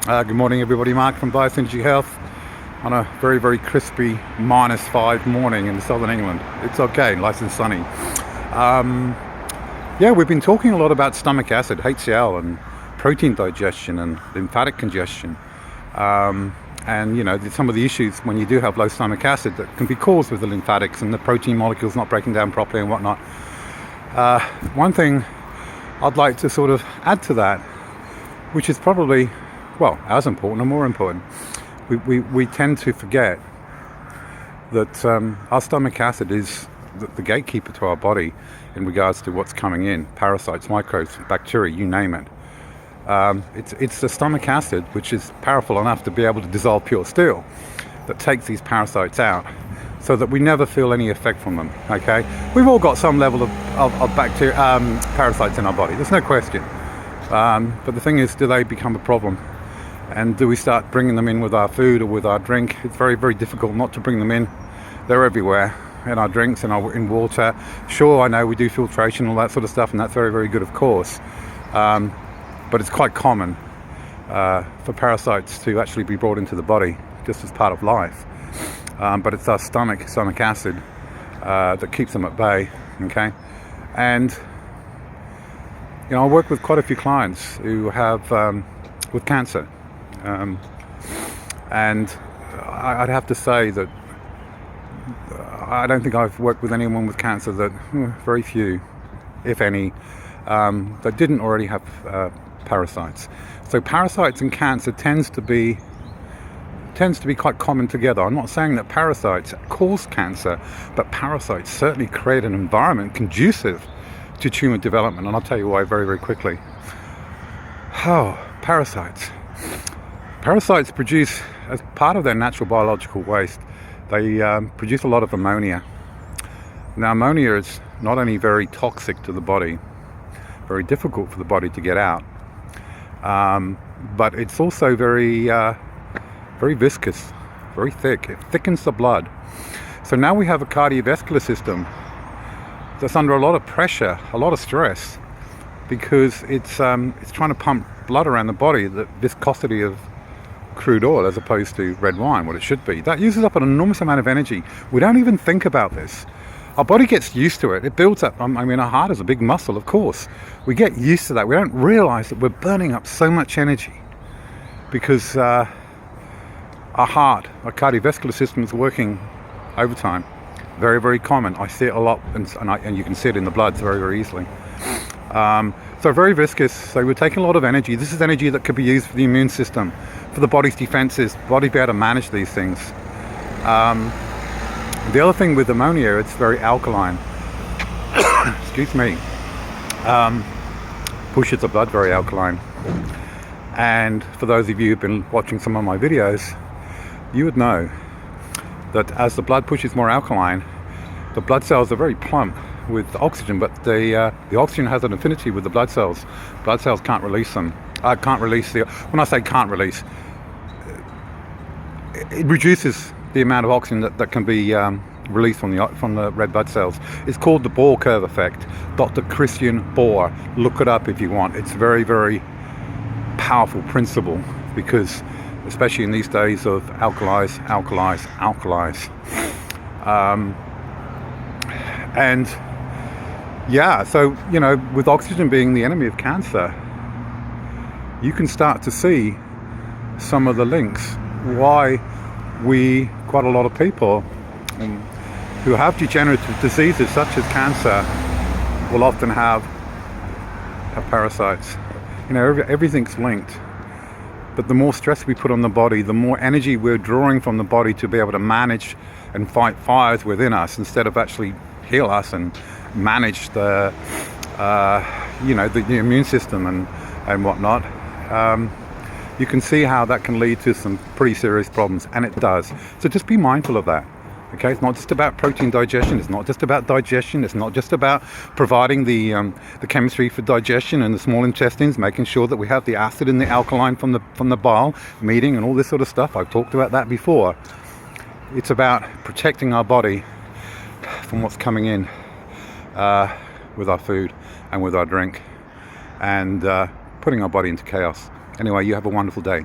Good morning everybody, Mark from Biosynergy Health on a very, very crispy -5 morning in southern England. It's okay, nice and sunny. Yeah, we've been talking a lot about stomach acid, HCl, and protein digestion and lymphatic congestion. And you know, some of the issues when you do have low stomach acid that can be caused with the lymphatics and the protein molecules not breaking down properly and whatnot. One thing I'd like to sort of add to that, which is probably, well, as important or more important, we tend to forget that our stomach acid is the gatekeeper to our body in regards to what's coming in, parasites, microbes, bacteria, you name it. It's the stomach acid which is powerful enough to be able to dissolve pure steel that takes these parasites out so that we never feel any effect from them, okay? We've all got some level of bacteria, parasites in our body, there's no question. But the thing is, do they become a problem? And do we start bringing them in with our food or with our drink? It's very, very difficult not to bring them in. They're everywhere, in our drinks, in water. Sure, I know we do filtration and all that sort of stuff, and that's very, very good, of course. But it's quite common for parasites to actually be brought into the body, just as part of life. But it's our stomach acid that keeps them at bay, okay? And, you know, I work with quite a few clients who have, with cancer. And I'd have to say that I don't think I've worked with anyone with cancer that, very few, if any, that didn't already have parasites. So parasites and cancer tends to be quite common together. I'm not saying that parasites cause cancer, but parasites certainly create an environment conducive to tumor development, and I'll tell you why very, very quickly. Parasites. Parasites produce, as part of their natural biological waste, they produce a lot of ammonia. Now, ammonia is not only very toxic to the body, very difficult for the body to get out, but it's also very viscous, very thick. It thickens the blood. So now we have a cardiovascular system that's under a lot of pressure, a lot of stress, because it's trying to pump blood around the body, the viscosity of crude oil as opposed to red wine, what it should be. That uses up an enormous amount of energy. We don't even think about this. Our body gets used to it. It builds up. I mean, our heart is a big muscle, of course. We get used to that. We don't realize that we're burning up so much energy because our heart, our cardiovascular system is working overtime. Very, very common. I see it a lot, and you can see it in the blood very, very easily. So very viscous, so we're taking a lot of energy. This is energy that could be used for the immune system, for the body's defenses, body be able to manage these things. The other thing with ammonia, it's very alkaline. Excuse me. Pushes the blood very alkaline. And for those of you who've been watching some of my videos, you would know that as the blood pushes more alkaline, the blood cells are very plump with oxygen, but the oxygen has an affinity with the blood cells. Blood cells can't release them. When I say can't release, it reduces the amount of oxygen that can be released from the red blood cells. It's called the Bohr curve effect. Dr. Christian Bohr. Look it up if you want. It's very, very powerful principle, because especially in these days of alkalis. And yeah, so, you know, with oxygen being the enemy of cancer, you can start to see some of the links why quite a lot of people who have degenerative diseases such as cancer will often have parasites. You know, everything's linked. But the more stress we put on the body, the more energy we're drawing from the body to be able to manage and fight fires within us, instead of actually heal us and manage the immune system and whatnot. You can see how that can lead to some pretty serious problems, and it does. So just be mindful of that. Okay, it's not just about protein digestion. It's not just about digestion. It's not just about providing the chemistry for digestion and the small intestines, making sure that we have the acid and the alkaline from the bile meeting and all this sort of stuff. I've talked about that before. It's about protecting our body from what's coming in with our food and with our drink, and putting our body into chaos. Anyway, you have a wonderful day.